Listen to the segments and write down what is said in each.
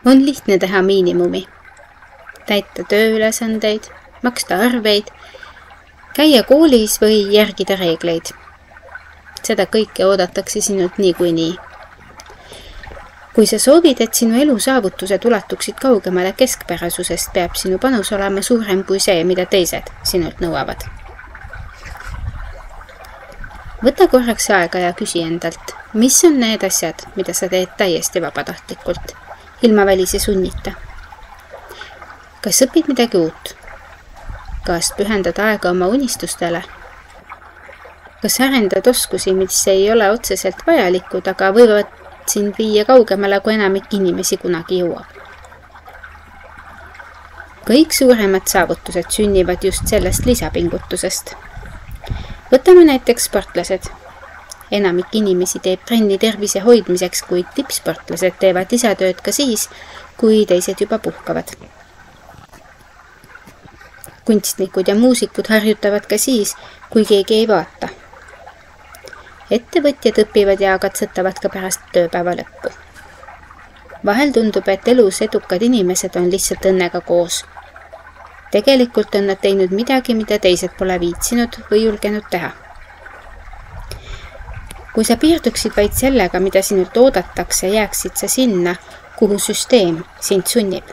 On lihtne teha miinimumi. Täita tööülesandeid, maksta arveid, käia koolis või järgida reegleid. Seda kõike oodatakse sinult niikuinii. Kui sa soovid, et sinu elu saavutused ulatuksid kaugemale keskpärasusest, peab sinu panus olema suurem kui see, mida teised sinult nõuavad. Võta korraks aega ja küsi endalt, mis on need asjad, mida sa teed täiesti vabatahtlikult, ilma välise sunnita. Kas õpid midagi uut? Kas pühendad aega oma unistustele? Kas arendad oskusi, mis ei ole otseselt vajalikud, aga võivad sind viia kaugemale, kui enamik inimesi kunagi jõuab? Kõik suuremad saavutused sünnivad just sellest lisapingutusest. Võtame näiteks sportlased. Enamik inimesi teeb trenni tervise hoidmiseks, kuid tippsportlased teevad lisatööd ka siis, kui teised juba puhkavad. Kunstnikud ja muusikud harjutavad ka siis, kui keegi ei vaata. Ettevõtjad õpivad ja katsetavad ka pärast tööpäeva lõppu. Vahel tundub, et elus edukad inimesed on lihtsalt õnnega koos. Tegelikult on nad teinud midagi, mida teised pole viitsinud või julgenud teha. Kui sa piirduksid vaid sellega, mida sinult oodatakse, jääksid sa sinna, kuhu süsteem sind sunnib.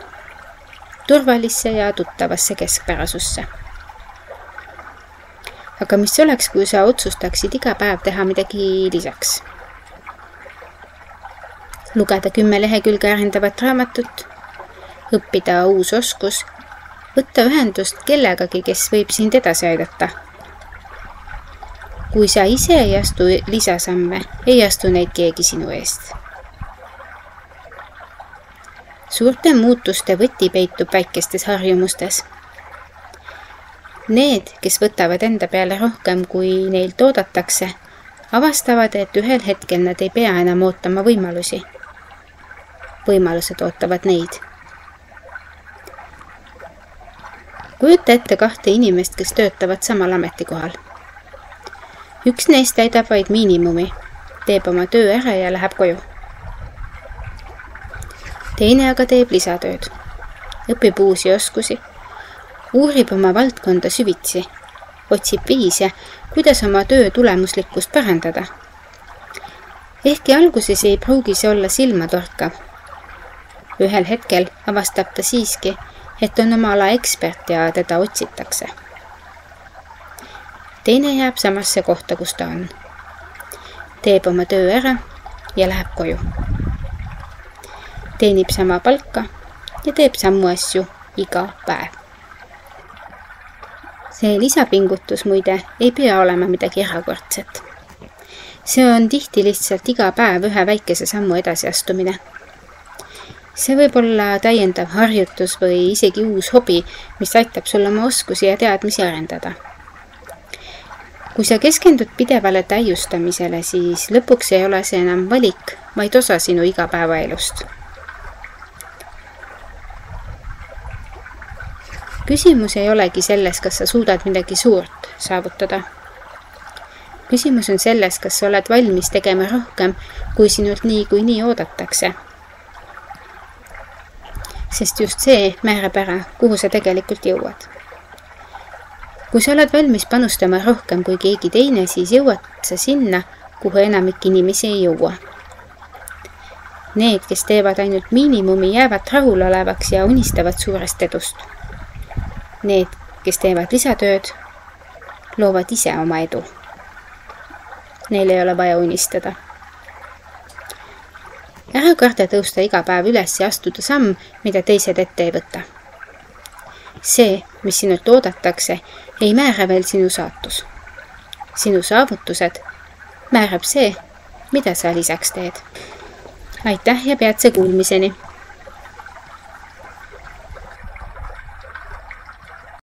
Turvalisse ja tuttavasse keskpärasusse. Aga mis oleks, kui sa otsustaksid iga päev teha midagi lisaks? Lugeda 10 lehekülge arendavat raamatut, õppida uus oskus, võtta ühendust kellegagi, kes võib sind edasi aidata. Kui sa ise ei astu lisasamme, ei astu neid keegi sinu eest. Suurte muutuste võti peitub väikestes harjumustes. Need, kes võtavad enda peale rohkem, kui neilt oodatakse, avastavad, et ühel hetkel nad ei pea enam ootama võimalusi. Võimalused ootavad neid. Kujuta ette 2 inimest, kes töötavad samal ametikohal. Üks neist täidab vaid miinimumi, teeb oma töö ära ja läheb koju. Teine aga teeb lisatööd, õpib uusi oskusi, uurib oma valdkonda süvitsi, otsib viise, kuidas oma töö tulemuslikkust parandada. Ehkki alguses ei pruugi see olla silmatorkav. Ühel hetkel avastab ta siiski, et on oma ala ekspert ja teda otsitakse. Teine jääb samasse kohta, kus ta on. Teeb oma töö ära ja läheb koju. Teenib sama palka ja teeb samu asju iga päev. See lisapingutus muide ei pea olema midagi erakordset. See on tihti lihtsalt iga päev ühe väikese sammu edasiastumine. See võib olla täiendav harjutus või isegi uus hobi, mis aitab sul oma oskusi ja teadmisi arendada. Kui sa keskendud pidevale täiustamisele, siis lõpuks ei ole see enam valik, vaid osa sinu igapäevaelust. Küsimus ei olegi selles, kas sa suudad midagi suurt saavutada. Küsimus on selles, kas sa oled valmis tegema rohkem, kui sinult niikuinii oodatakse. Sest just see määrab ära, kuhu sa tegelikult jõuad. Kui sa oled valmis panustama rohkem kui keegi teine, siis jõuad sa sinna, kuhu enamik inimesi ei jõua. Need, kes teevad ainult miinimumi, jäävad rahulolevaks ja unistavad suurest edust. Need, kes teevad lisatööd, loovad ise oma edu. Neil ei ole vaja unistada. Ära karda tõusta iga päev üles ja astuda samm, mida teised ette ei võta. See, mis sinult oodatakse, ei määra veel sinu saatus. Sinu saavutused määrab see, mida sa lisaks teed. Aitäh ja peatse kuulmiseni!